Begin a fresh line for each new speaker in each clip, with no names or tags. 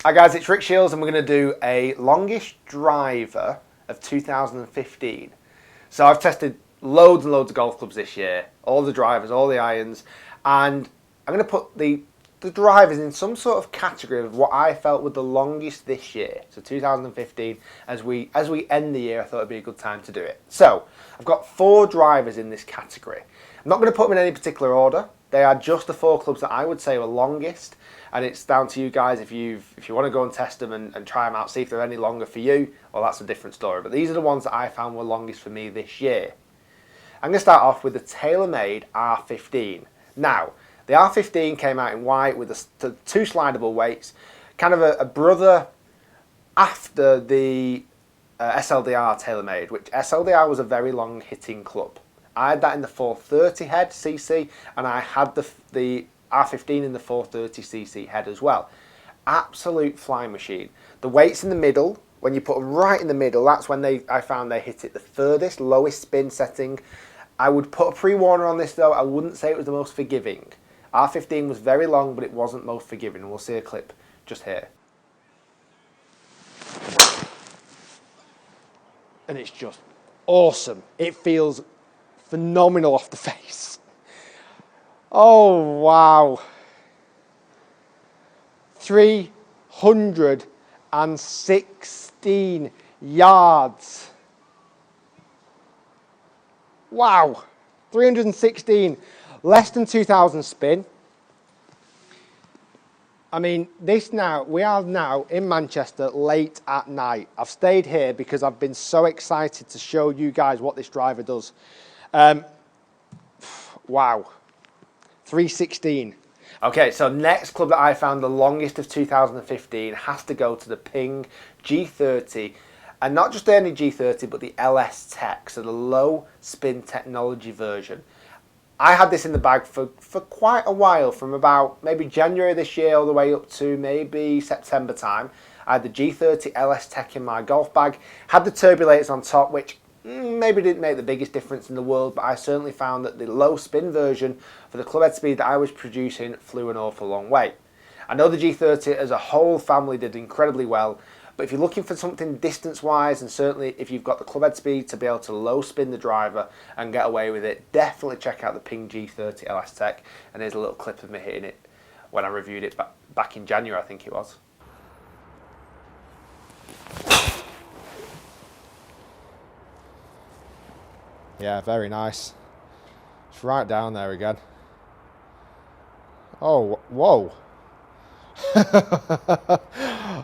Hi guys, it's Rick Shiels and we're going to do a longest driver of 2015. So I've tested loads and loads of golf clubs this year, all the drivers, all the irons, and I'm going to put the drivers in some sort of category of what I felt were the longest this year. So 2015, as we end the year, I thought it'd be a good time to do it. So I've got 4 drivers in this category. I'm not going to put them in any particular order. They are just the 4 clubs that I would say were longest, and it's down to you guys if you want to go and test them and try them out, see if they're any longer for you. Well, that's a different story. But these are the ones that I found were longest for me this year. I'm going to start off with the TaylorMade R15. Now, the R15 came out in white with the 2 slidable weights, kind of a brother after the SLDR TaylorMade, which SLDR was a very long hitting club. I had that in the 430 head CC, and I had the R15 in the 430cc head as well. Absolute flying machine. The weights in the middle, when you put them right in the middle, that's when I found they hit it the furthest, lowest spin setting. I would put a pre-warner on this though. I wouldn't say it was the most forgiving. R15 was very long, but it wasn't most forgiving. And we'll see a clip just here. And it's just awesome. It feels phenomenal off the face. Oh, wow. 316 yards. Wow. 316. Less than 2,000 spin. I mean, we are now in Manchester late at night. I've stayed here because I've been so excited to show you guys what this driver does. Wow. 316. Okay, so next club that I found the longest of 2015 has to go to the Ping G30, and not just any G30 but the LS Tech, so the low spin technology version. I had this in the bag for quite a while, from about maybe January this year all the way up to maybe September time. I had the G30 LS Tech in my golf bag, had the turbulators on top, which maybe didn't make the biggest difference in the world, but I certainly found that the low spin version for the club head speed that I was producing flew an awful long way. I know the G30 as a whole family did incredibly well, but if you're looking for something distance wise, and certainly if you've got the club head speed to be able to low spin the driver and get away with it, definitely check out the Ping G30 LS Tech. And here's a little clip of me hitting it when I reviewed it back in January, I think it was. Yeah, very nice. It's right down there again. Oh, whoa.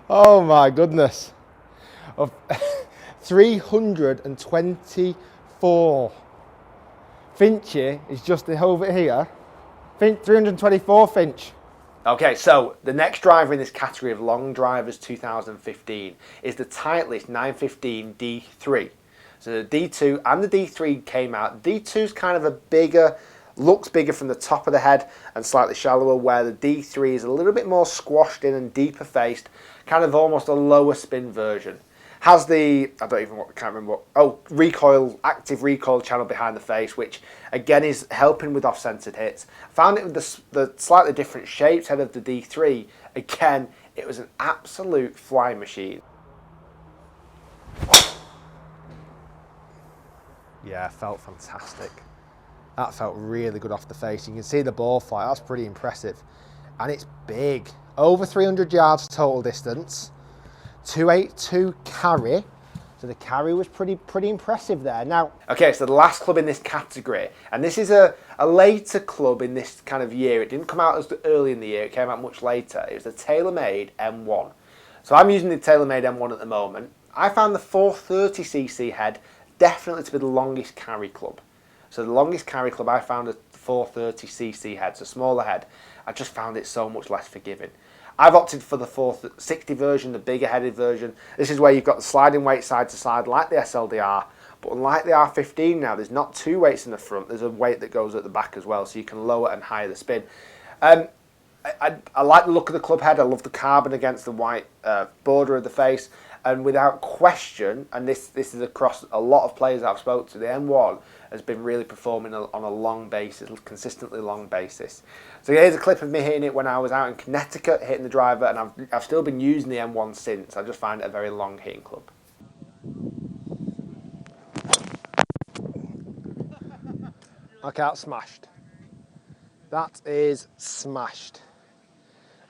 Oh my goodness. 324. Finchy is just over here. 324 Finch. Okay, so the next driver in this category of long drivers 2015 is the Titleist 915 D3. So the D2 and the D3 came out. D2's kind of a bigger, looks bigger from the top of the head and slightly shallower, where the D3 is a little bit more squashed in and deeper faced, kind of almost a lower spin version. Has the, can't remember what, active recoil channel behind the face, which again is helping with off-centered hits. Found it with the slightly different shaped head of the D3. Again, it was an absolute flying machine. Yeah, felt fantastic. That felt really good off the face. You can see the ball flight, that's pretty impressive. And it's big. Over 300 yards total distance. 282 carry. So the carry was pretty impressive there. Now, okay, so the last club in this category, and this is a later club in this kind of year. It didn't come out as early in the year, it came out much later. It was the TaylorMade M1. So I'm using the TaylorMade M1 at the moment. I found the 430cc head definitely to be the longest carry club. So the longest carry club, I found a 430cc head, so smaller head. I just found it so much less forgiving. I've opted for the 460 version, the bigger headed version. This is where you've got the sliding weight side to side like the SLDR, but unlike the R15 now, there's not 2 weights in the front, there's a weight that goes at the back as well, so you can lower and higher the spin. I like the look of the club head. I love the carbon against the white border of the face. And without question, and this is across a lot of players that I've spoken to, the M1 has been really performing on a long basis, consistently long basis. So here's a clip of me hitting it when I was out in Connecticut, hitting the driver, and I've still been using the M1 since. I just find it a very long hitting club. Okay, that's smashed. That is smashed.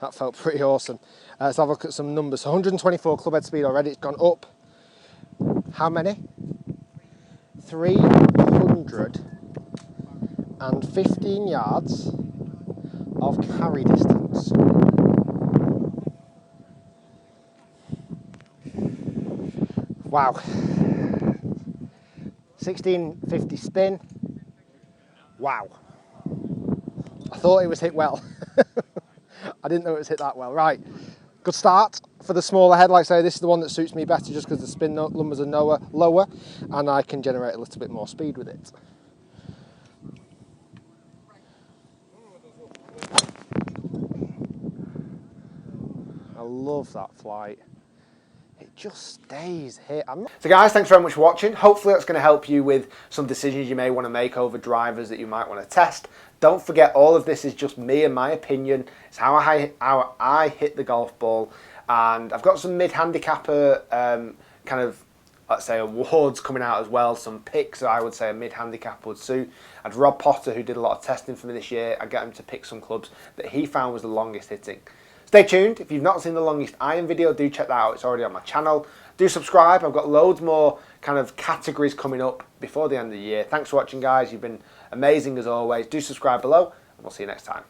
That felt pretty awesome. Let's have a look at some numbers. 124 club head speed already. It's gone up. How many? 315 yards of carry distance. Wow. 1650 spin. Wow. I thought it was hit well. I didn't know it was hit that well. Right, good start for the smaller head. Like I say, this is the one that suits me better just because the spin numbers are lower and I can generate a little bit more speed with it. I love that flight. It just stays here. So guys, thanks very much for watching. Hopefully that's going to help you with some decisions you may want to make over drivers that you might want to test. Don't forget, all of this is just me and my opinion. It's how I hit the golf ball. And I've got some mid-handicapper kind of, let's say, awards coming out as well. Some picks that I would say a mid-handicap would suit. And Rob Potter, who did a lot of testing for me this year, I got him to pick some clubs that he found was the longest hitting. Stay tuned. If you've not seen the longest iron video, do check that out. It's already on my channel. Do subscribe. I've got loads more kind of categories coming up before the end of the year. Thanks for watching, guys. You've been amazing as always. Do subscribe below, and we'll see you next time.